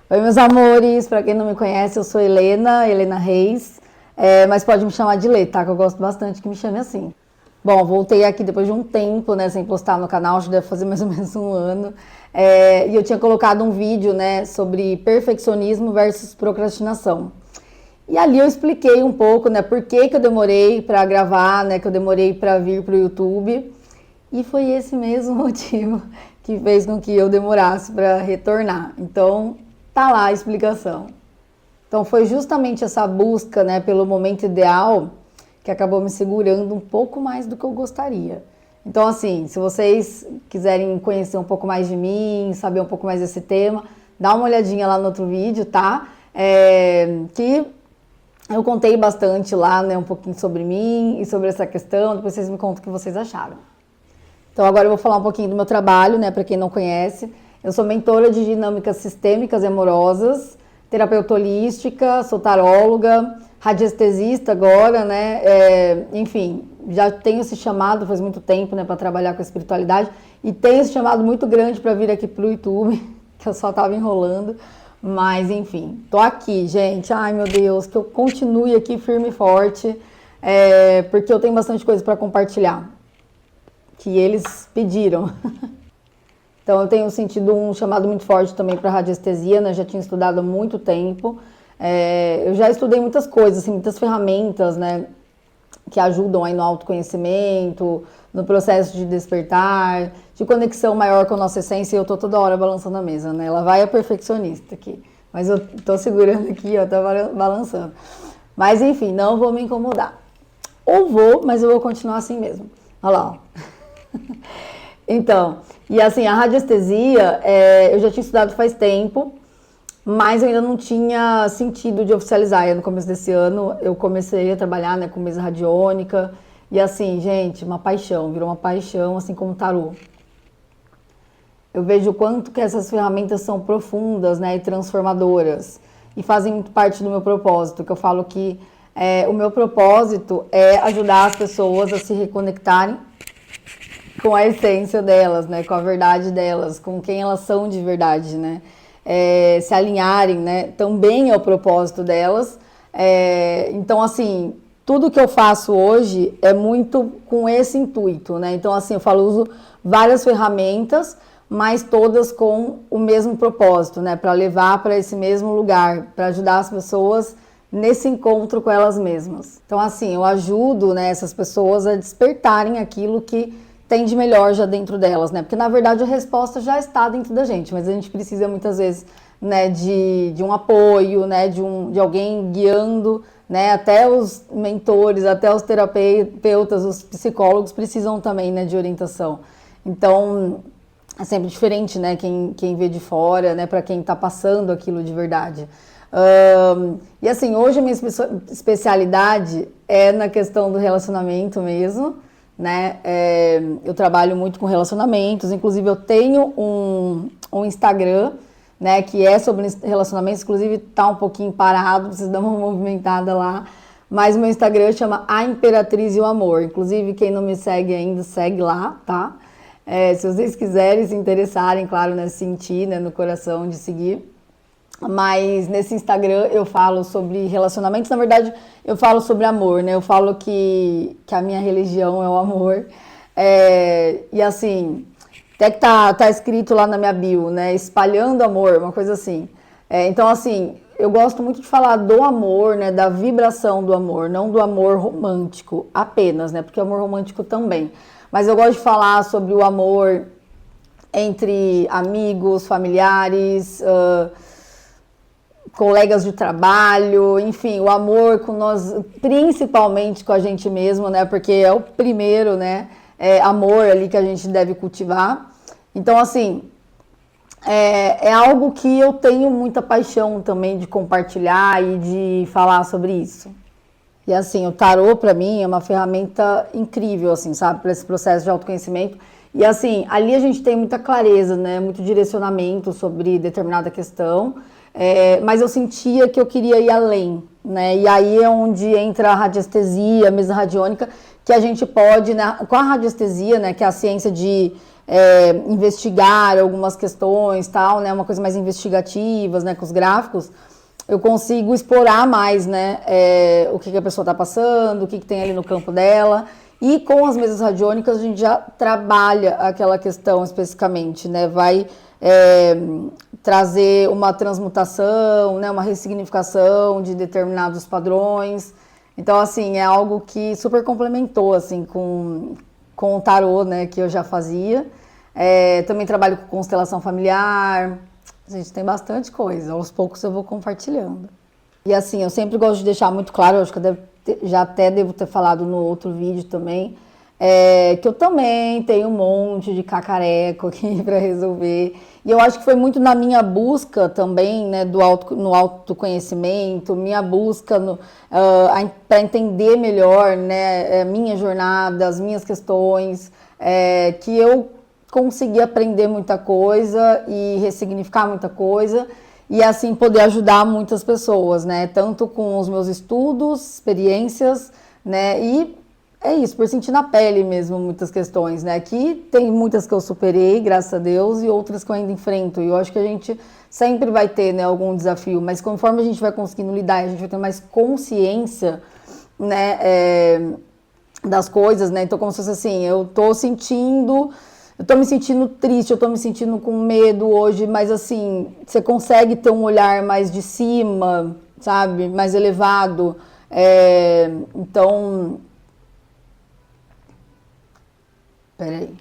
Oi, meus amores, para quem não me conhece, eu sou Helena Reis, mas pode me chamar de Lê, tá? Que eu gosto bastante que me chame assim. Bom, voltei aqui depois de um tempo, né, sem postar no canal, acho que deve fazer mais ou menos um ano, e eu tinha colocado um vídeo, né, sobre perfeccionismo versus procrastinação. E ali eu expliquei um pouco, né, por que que eu demorei para gravar, né, que eu demorei para vir para o YouTube, e foi esse mesmo motivo que fez com que eu demorasse para retornar. Então, tá lá a explicação. Então, foi justamente essa busca, né, pelo momento ideal que acabou me segurando um pouco mais do que eu gostaria. Então, assim, se vocês quiserem conhecer um pouco mais de mim, saber um pouco mais desse tema, dá uma olhadinha lá no outro vídeo, tá? Que eu contei bastante lá, né, um pouquinho sobre mim e sobre essa questão, depois vocês me contam o que vocês acharam. Então agora eu vou falar um pouquinho do meu trabalho, né, para quem não conhece. Eu sou mentora de dinâmicas sistêmicas e amorosas, terapeuta holística, sou taróloga, radiestesista agora, né, enfim, já tenho esse chamado faz muito tempo, né, para trabalhar com a espiritualidade e tenho esse chamado muito grande para vir aqui pro YouTube, que eu só tava enrolando. Mas, enfim, tô aqui, gente. Ai, meu Deus, que eu continue aqui firme e forte, porque eu tenho bastante coisa para compartilhar, que eles pediram. Então, eu tenho sentido um chamado muito forte também para radiestesia, né? Já tinha estudado há muito tempo. Eu já estudei muitas coisas, assim, muitas ferramentas, né? Que ajudam aí no autoconhecimento, no processo de despertar, de conexão maior com a nossa essência, e eu tô toda hora balançando a mesa, né? Ela vai a perfeccionista aqui, mas eu tô segurando aqui, ó, tô balançando. Mas enfim, não vou me incomodar. Ou vou, mas eu vou continuar assim mesmo. Olha lá, ó. Então, e assim, a radiestesia, eu já tinha estudado faz tempo, mas eu ainda não tinha sentido de oficializar. E no começo desse ano eu comecei a trabalhar, né, com mesa radiônica. E assim, gente, uma paixão, virou uma paixão, assim como o tarô. Eu vejo o quanto que essas ferramentas são profundas, né, e transformadoras. E fazem muito parte do meu propósito, que eu falo que o meu propósito é ajudar as pessoas a se reconectarem com a essência delas, né, com a verdade delas, com quem elas são de verdade, né. Se alinharem, né, também é o propósito delas. Então, assim, tudo que eu faço hoje é muito com esse intuito, né? Então, assim, uso várias ferramentas, mas todas com o mesmo propósito, né? Para levar para esse mesmo lugar, para ajudar as pessoas nesse encontro com elas mesmas. Então, assim, eu ajudo, né, essas pessoas a despertarem aquilo que tem de melhor já dentro delas, né? Porque, na verdade, a resposta já está dentro da gente, mas a gente precisa, muitas vezes, né, de um apoio, né, de alguém guiando, né? Até os mentores, até os terapeutas, os psicólogos precisam também, né, de orientação. Então, é sempre diferente, né, quem vê de fora, né, para quem está passando aquilo de verdade. E assim, hoje a minha especialidade é na questão do relacionamento mesmo, né? Eu trabalho muito com relacionamentos, inclusive eu tenho um Instagram, né, que é sobre relacionamentos, inclusive tá um pouquinho parado, preciso dar uma movimentada lá, mas o meu Instagram chama A Imperatriz e o Amor, inclusive quem não me segue ainda, segue lá, tá? Se vocês quiserem, se interessarem, claro, né, sentir, né, no coração de seguir. Mas nesse Instagram eu falo sobre relacionamentos, na verdade eu falo sobre amor, né? Eu falo que a minha religião é o amor. E assim, até que tá escrito lá na minha bio, né? Espalhando amor, uma coisa assim. Então, assim, eu gosto muito de falar do amor, né? Da vibração do amor, não do amor romântico apenas, né? Porque o amor romântico também. Mas eu gosto de falar sobre o amor entre amigos, familiares, colegas de trabalho, enfim, o amor com nós, principalmente com a gente mesmo, né? Porque é o primeiro, né? Amor ali que a gente deve cultivar. Então, assim, é algo que eu tenho muita paixão também de compartilhar e de falar sobre isso. E assim, o tarô para mim é uma ferramenta incrível, assim, sabe, para esse processo de autoconhecimento. E assim, ali a gente tem muita clareza, né, muito direcionamento sobre determinada questão, mas eu sentia que eu queria ir além, né, e aí é onde entra a radiestesia, a mesa radiônica, que a gente pode, né, com a radiestesia, né, que é a ciência de investigar algumas questões, tal, né? Uma coisa mais investigativas, né? Com os gráficos, eu consigo explorar mais, né? O que a pessoa está passando, o que tem ali no campo dela. E com as mesas radiônicas a gente já trabalha aquela questão especificamente, né? Vai trazer uma transmutação, né? Uma ressignificação de determinados padrões. Então, assim, é algo que super complementou, assim, com o tarô, né? Que eu já fazia. Também trabalho com constelação familiar. A gente tem bastante coisa. Aos poucos eu vou compartilhando. E assim, eu sempre gosto de deixar muito claro, eu acho que já até devo ter falado no outro vídeo também, que eu também tenho um monte de cacareco aqui para resolver. E eu acho que foi muito na minha busca também, né, no autoconhecimento, minha busca para entender melhor, né, minha jornada, as minhas questões, que eu consegui aprender muita coisa e ressignificar muita coisa. E assim poder ajudar muitas pessoas, né? Tanto com os meus estudos, experiências, né? E é isso, por sentir na pele mesmo muitas questões, né? Que tem muitas que eu superei, graças a Deus, e outras que eu ainda enfrento. E eu acho que a gente sempre vai ter, né, algum desafio, mas conforme a gente vai conseguindo lidar, a gente vai ter mais consciência, né, das coisas, né? Então, como se fosse assim, eu tô me sentindo triste, eu tô me sentindo com medo hoje, mas assim, você consegue ter um olhar mais de cima, sabe? Mais elevado. Então. Peraí.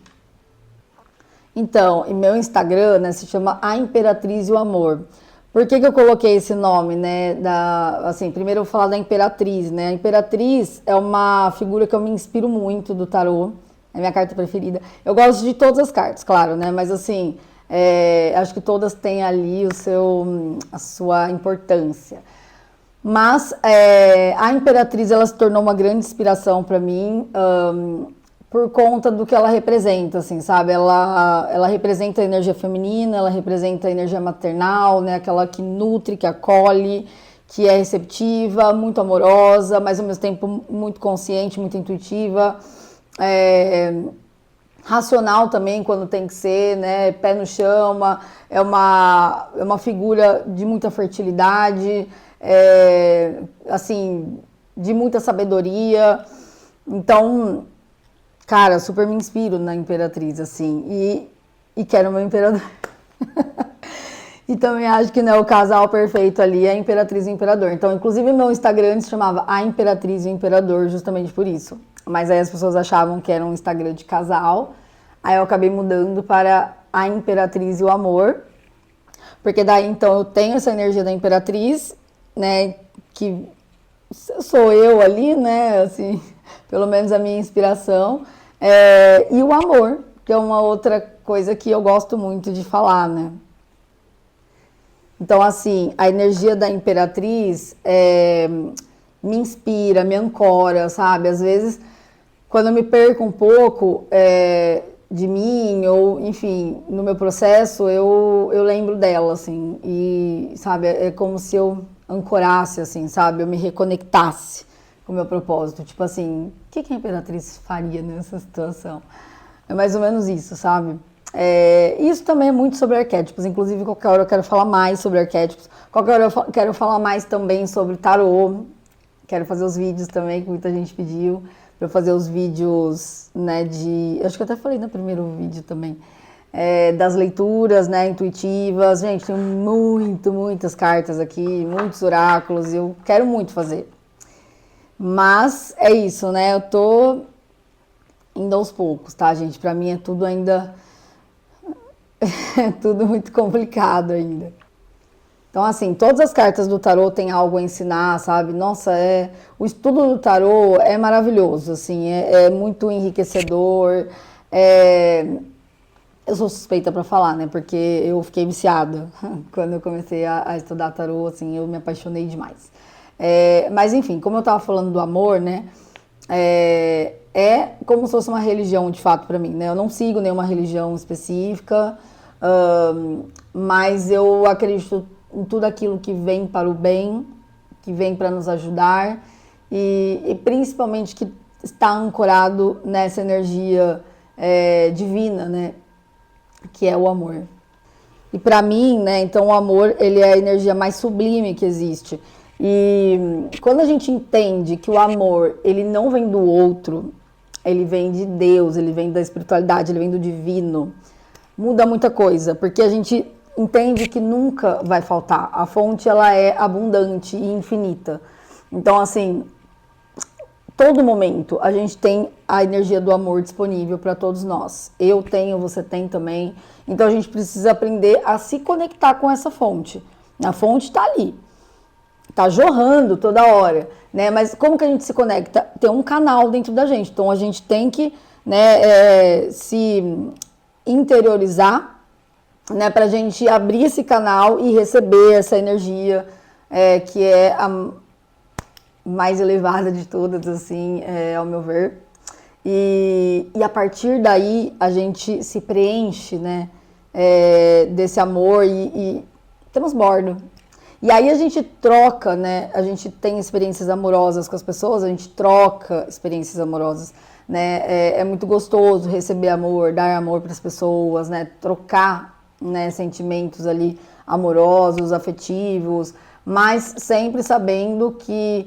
Então, e meu Instagram, né, se chama A Imperatriz e o Amor. Por que eu coloquei esse nome, né? Assim, primeiro eu vou falar da Imperatriz, né? A Imperatriz é uma figura que eu me inspiro muito do tarô. É a minha carta preferida. Eu gosto de todas as cartas, claro, né? Mas assim, acho que todas têm ali a sua importância. Mas a Imperatriz, ela se tornou uma grande inspiração para mim por conta do que ela representa, assim, sabe? Ela representa a energia feminina, ela representa a energia maternal, né? Aquela que nutre, que acolhe, que é receptiva, muito amorosa, mas ao mesmo tempo muito consciente, muito intuitiva. Racional também quando tem que ser, né? Pé no chão, é uma figura de muita fertilidade, assim, de muita sabedoria. Então, cara, super me inspiro na Imperatriz, assim, e quero meu imperador. E também acho que, né, o casal perfeito ali é a Imperatriz e o Imperador. Então, inclusive, meu Instagram se chamava A Imperatriz e o Imperador, justamente por isso. Mas aí as pessoas achavam que era um Instagram de casal. Aí eu acabei mudando para A Imperatriz e o Amor. Porque daí, então, eu tenho essa energia da Imperatriz, né, que sou eu ali, né, assim, pelo menos a minha inspiração. E o amor, que é uma outra coisa que eu gosto muito de falar, né. Então, assim, a energia da Imperatriz me inspira, me ancora, sabe? Às vezes, quando eu me perco um pouco de mim, ou, enfim, no meu processo, eu lembro dela, assim. E, sabe, é como se eu ancorasse, assim, sabe? Eu me reconectasse com o meu propósito. Tipo assim, o que a Imperatriz faria nessa situação? É mais ou menos isso, sabe? Isso também é muito sobre arquétipos, inclusive qualquer hora eu quero falar mais sobre arquétipos, qualquer hora eu quero falar mais também sobre tarô, quero fazer os vídeos também, que muita gente pediu, para eu fazer os vídeos, né, acho que eu até falei no primeiro vídeo também, das leituras, né, intuitivas. Gente, tem muitas cartas aqui, muitos oráculos, e eu quero muito fazer. Mas é isso, né, eu tô indo aos poucos, tá, gente? Pra mim é tudo ainda... É tudo muito complicado ainda. Então, assim, todas as cartas do tarô têm algo a ensinar, sabe? Nossa, o estudo do tarô é maravilhoso, assim, é muito enriquecedor. Eu sou suspeita para falar, né? Porque eu fiquei viciada quando eu comecei a estudar tarô, assim, eu me apaixonei demais. Mas, enfim, como eu tava falando do amor, né? É como se fosse uma religião, de fato, para mim, né? Eu não sigo nenhuma religião específica, mas eu acredito em tudo aquilo que vem para o bem, que vem para nos ajudar e principalmente que está ancorado nessa energia divina, né? que é o amor. E para mim, né, então o amor, ele é a energia mais sublime que existe. E quando a gente entende que o amor, ele não vem do outro, ele vem de Deus, ele vem da espiritualidade, ele vem do divino, muda muita coisa, porque a gente entende que nunca vai faltar. A fonte, ela é abundante e infinita. Então, assim, todo momento a gente tem a energia do amor disponível para todos nós. Eu tenho, você tem também. Então a gente precisa aprender a se conectar com essa fonte. A fonte está ali, está jorrando toda hora, né? Mas como que a gente se conecta? Tem um canal dentro da gente. Então a gente tem que, né, se interiorizar, né, para a gente abrir esse canal e receber essa energia que é a mais elevada de todas, assim, ao meu ver. E a partir daí a gente se preenche, né, desse amor e transborda. E aí a gente troca, né, a gente tem experiências amorosas com as pessoas, a gente troca experiências amorosas, né, é muito gostoso receber amor, dar amor para as pessoas, né, trocar, né, sentimentos ali amorosos, afetivos, mas sempre sabendo que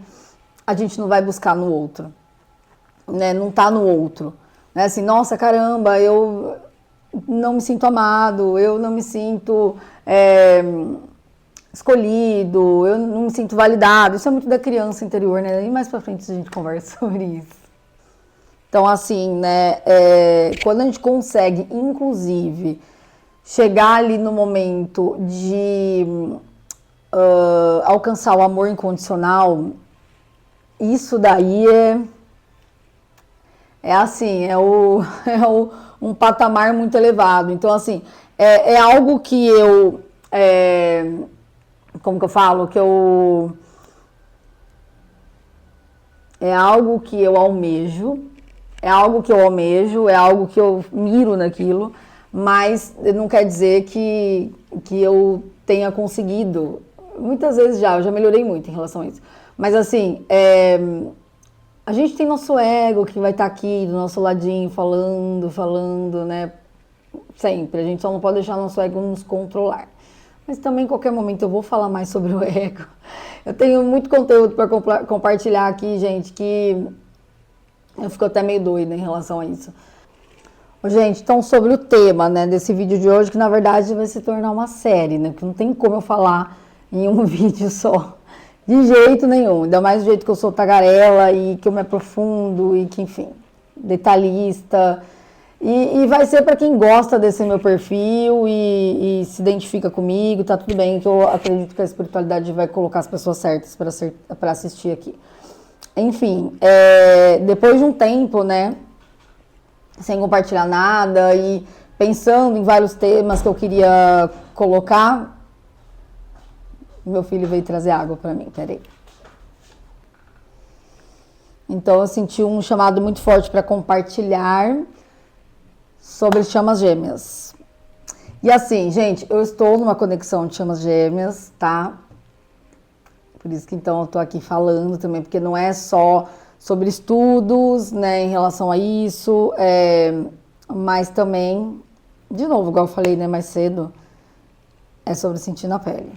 a gente não vai buscar no outro, né? Não tá no outro, né? Assim, nossa, caramba, eu não me sinto amado, eu não me sinto escolhido, eu não me sinto validado. Isso é muito da criança interior, né? E mais pra frente a gente conversa sobre isso. Então, assim, né? Quando a gente consegue, inclusive, chegar ali no momento de alcançar o amor incondicional, isso daí assim, um patamar muito elevado. Então, assim, é algo que eu, como que eu falo? É algo que eu almejo, é algo que eu miro naquilo, mas não quer dizer que eu tenha conseguido. Muitas vezes eu já melhorei muito em relação a isso. Mas assim, a gente tem nosso ego que vai estar aqui do nosso ladinho falando, né? Sempre. A gente só não pode deixar nosso ego nos controlar. Mas também em qualquer momento eu vou falar mais sobre o ego. Eu tenho muito conteúdo para compartilhar aqui, gente, que eu fico até meio doida em relação a isso. Gente, então sobre o tema, né, desse vídeo de hoje, que na verdade vai se tornar uma série, né? Porque não tem como eu falar em um vídeo só. De jeito nenhum, ainda mais do jeito que eu sou tagarela e que eu me aprofundo e que, enfim, detalhista. E vai ser para quem gosta desse meu perfil e se identifica comigo, tá tudo bem, que eu acredito que a espiritualidade vai colocar as pessoas certas para assistir aqui. Enfim, depois de um tempo, né, sem compartilhar nada e pensando em vários temas que eu queria colocar, meu filho veio trazer água para mim, peraí. Então eu senti um chamado muito forte para compartilhar sobre chamas gêmeas. E assim, gente, eu estou numa conexão de chamas gêmeas, tá? Por isso que então eu tô aqui falando também, porque não é só sobre estudos, né, em relação a isso, mas também, de novo, igual eu falei, né, mais cedo, é sobre sentir na pele.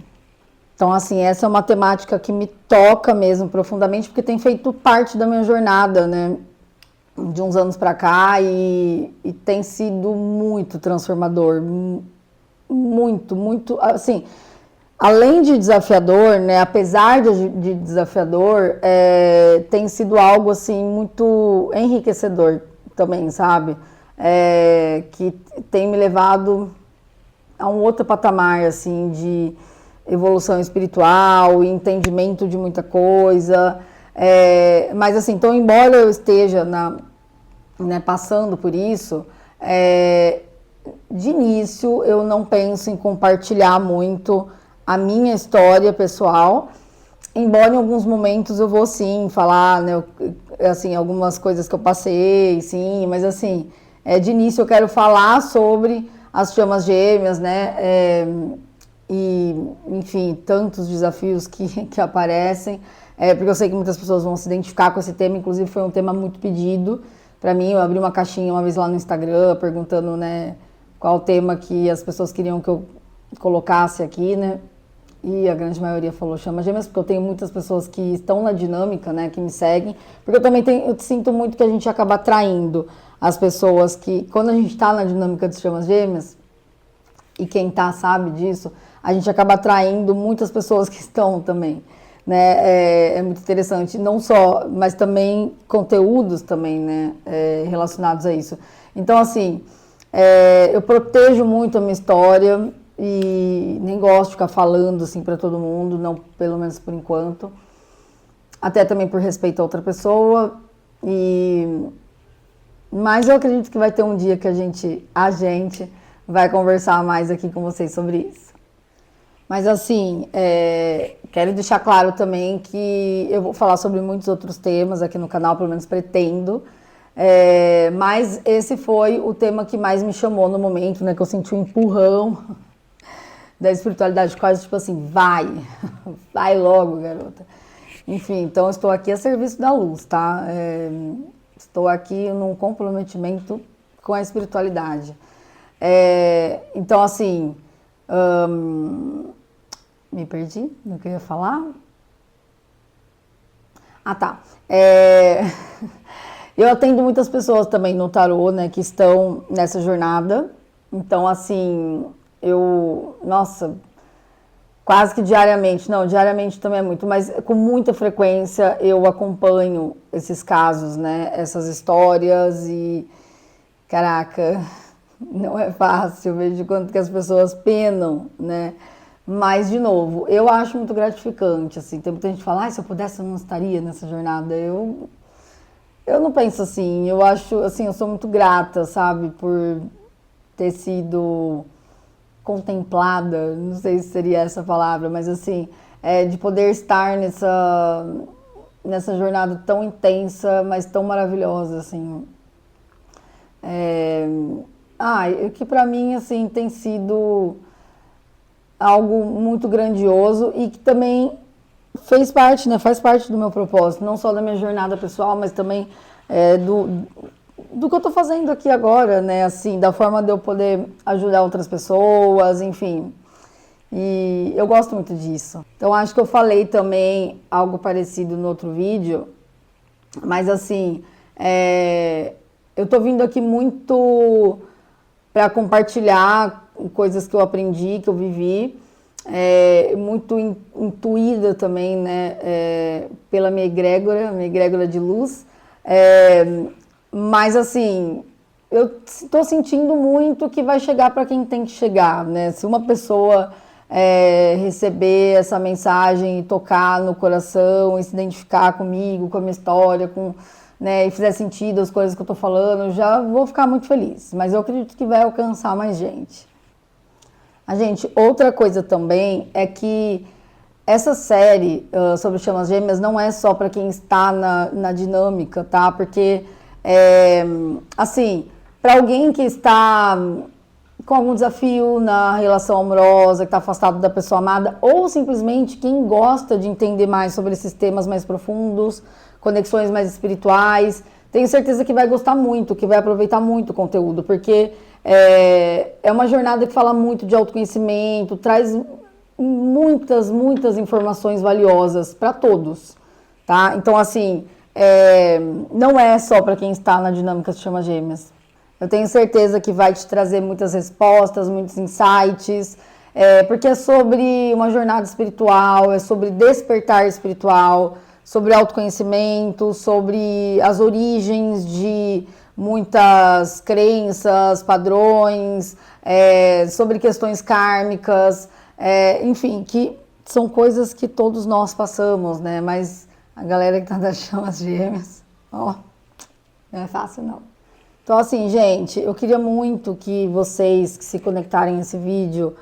Então, assim, essa é uma temática que me toca mesmo profundamente, porque tem feito parte da minha jornada, né, de uns anos pra cá e tem sido muito transformador, muito, assim, além de desafiador, né, apesar de desafiador, tem sido algo, assim, muito enriquecedor também, sabe, que tem me levado a um outro patamar, assim, de evolução espiritual, entendimento de muita coisa, mas assim, então embora eu esteja passando por isso, de início eu não penso em compartilhar muito a minha história pessoal, embora em alguns momentos eu vou sim falar, né, assim, algumas coisas que eu passei, sim, mas assim, de início eu quero falar sobre as chamas gêmeas, né, e, enfim, tantos desafios que aparecem, porque eu sei que muitas pessoas vão se identificar com esse tema, inclusive foi um tema muito pedido para mim. Eu abri uma caixinha uma vez lá no Instagram perguntando, né, qual tema que as pessoas queriam que eu colocasse aqui, né? E a grande maioria falou chama gêmeas, porque eu tenho muitas pessoas que estão na dinâmica, né, que me seguem, porque eu também eu sinto muito que a gente acaba atraindo as pessoas que, quando a gente está na dinâmica de chamas gêmeas, e quem tá sabe disso, a gente acaba atraindo muitas pessoas que estão também, né, é muito interessante, não só, mas também conteúdos também, né, relacionados a isso. Então, assim, eu protejo muito a minha história, e nem gosto de ficar falando assim para todo mundo, não, pelo menos por enquanto. Até também por respeito a outra pessoa. Mas eu acredito que vai ter um dia que a gente vai conversar mais aqui com vocês sobre isso. Mas assim, quero deixar claro também que eu vou falar sobre muitos outros temas aqui no canal, pelo menos pretendo. Mas esse foi o tema que mais me chamou no momento, né? Que eu senti um empurrão da espiritualidade, quase tipo assim, vai logo, garota. Enfim, então eu estou aqui a serviço da luz, tá? Estou aqui num comprometimento com a espiritualidade. Então, assim, me perdi no que eu ia falar. Ah, tá. Eu atendo muitas pessoas também no tarô, né, que estão nessa jornada. Então, assim, nossa, quase que diariamente, não, diariamente também é muito, mas com muita frequência eu acompanho esses casos, né, essas histórias e, caraca, não é fácil, eu vejo quanto que as pessoas penam, né, mas, de novo, eu acho muito gratificante, assim, tem muita gente que fala, se eu pudesse eu não estaria nessa jornada, eu não penso assim, eu acho, assim, eu sou muito grata, sabe, por ter sido contemplada, não sei se seria essa palavra, mas assim, de poder estar nessa jornada tão intensa, mas tão maravilhosa, assim. Que pra mim, assim, tem sido algo muito grandioso e que também faz parte do meu propósito, não só da minha jornada pessoal, mas também do que eu tô fazendo aqui agora, né, assim, da forma de eu poder ajudar outras pessoas, enfim, e eu gosto muito disso. Então, acho que eu falei também algo parecido no outro vídeo, mas assim, eu tô vindo aqui muito para compartilhar coisas que eu aprendi, que eu vivi, muito intuída também, né, pela minha egrégora de luz, mas assim, eu estou sentindo muito que vai chegar para quem tem que chegar, né? Se uma pessoa receber essa mensagem e tocar no coração e se identificar comigo, com a minha história, né, e fizer sentido as coisas que eu estou falando, eu já vou ficar muito feliz. Mas eu acredito que vai alcançar mais gente. Gente, outra coisa também é que essa série sobre chamas gêmeas não é só para quem está na dinâmica, tá? Porque assim, para alguém que está com algum desafio na relação amorosa, que está afastado da pessoa amada, ou simplesmente quem gosta de entender mais sobre esses temas mais profundos, conexões mais espirituais, tenho certeza que vai gostar muito, que vai aproveitar muito o conteúdo, porque é uma jornada que fala muito de autoconhecimento, traz muitas informações valiosas para todos, tá? Então, assim, não é só para quem está na dinâmica de chama gêmeas. Eu tenho certeza que vai te trazer muitas respostas, muitos insights, porque é sobre uma jornada espiritual, é sobre despertar espiritual, sobre autoconhecimento, sobre as origens de muitas crenças, padrões, sobre questões kármicas, enfim, que são coisas que todos nós passamos, né? Mas a galera que tá das chamas gêmeas, não é fácil não. Então, assim, gente, eu queria muito que vocês que se conectarem nesse vídeo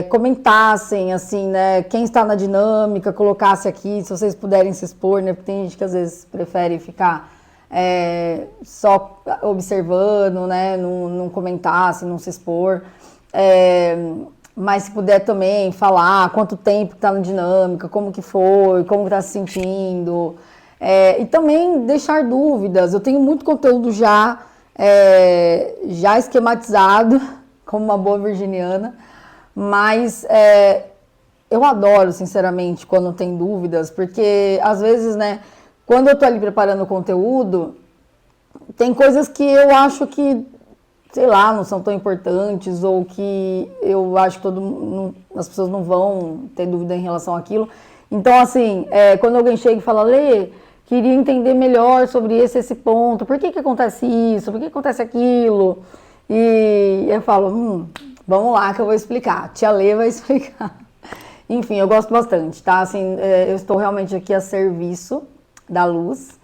comentassem, assim, né, quem está na dinâmica, colocasse aqui, se vocês puderem se expor, né, porque tem gente que às vezes prefere ficar só observando, né, não comentasse, não se expor, mas se puder também falar quanto tempo está na dinâmica, como que foi, como está se sentindo, e também deixar dúvidas. Eu tenho muito conteúdo já já esquematizado, como uma boa virginiana, mas eu adoro, sinceramente, quando tem dúvidas, porque às vezes, né, quando eu tô ali preparando o conteúdo, tem coisas que eu acho que, sei lá, não são tão importantes, ou que eu acho que as pessoas não vão ter dúvida em relação àquilo. Então, assim, quando alguém chega e fala, Lê, queria entender melhor sobre esse ponto, por que acontece isso, por que acontece aquilo? E eu falo, vamos lá que eu vou explicar, tia Lê vai explicar. Enfim, eu gosto bastante, tá? Assim, eu estou realmente aqui a serviço da luz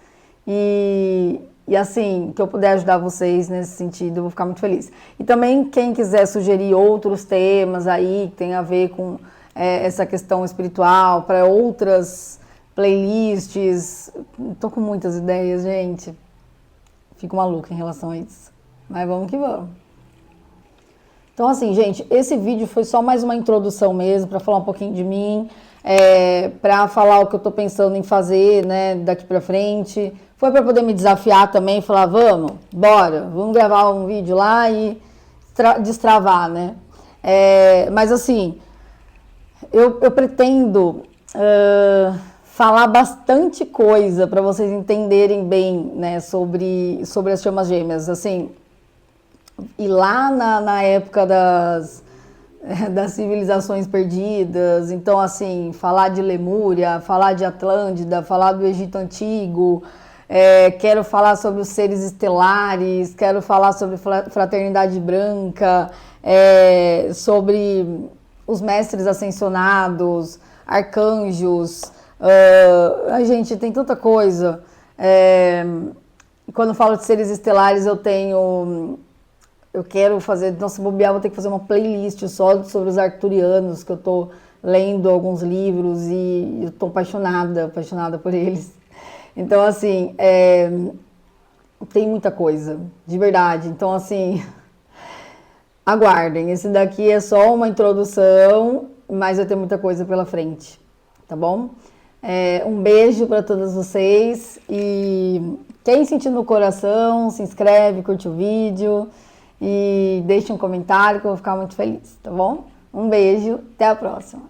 e assim, que eu puder ajudar vocês nesse sentido, eu vou ficar muito feliz. E também, quem quiser sugerir outros temas aí que tem a ver com essa questão espiritual, para outras playlists, tô com muitas ideias, gente. Fico maluca em relação a isso. Mas vamos que vamos. Então, assim, gente, esse vídeo foi só mais uma introdução mesmo, para falar um pouquinho de mim, para falar o que eu tô pensando em fazer, né, daqui pra frente. Foi para poder me desafiar também, falar, vamos gravar um vídeo lá e destravar, né? Mas, assim, eu pretendo falar bastante coisa para vocês entenderem bem, né, sobre as chamas gêmeas, assim. E lá na época das civilizações perdidas, então, assim, falar de Lemúria, falar de Atlântida, falar do Egito Antigo, quero falar sobre os seres estelares, quero falar sobre fraternidade branca, sobre os mestres ascensionados, arcanjos, a gente tem tanta coisa. Quando falo de seres estelares, eu quero fazer, então se bobear, vou ter que fazer uma playlist só sobre os arcturianos, que eu tô lendo alguns livros e eu tô apaixonada por eles. Então, assim, tem muita coisa, de verdade. Então, assim, aguardem. Esse daqui é só uma introdução, mas vai ter muita coisa pela frente, tá bom? Um beijo para todos vocês e quem sentir no coração, se inscreve, curte o vídeo e deixe um comentário que eu vou ficar muito feliz, tá bom? Um beijo, até a próxima.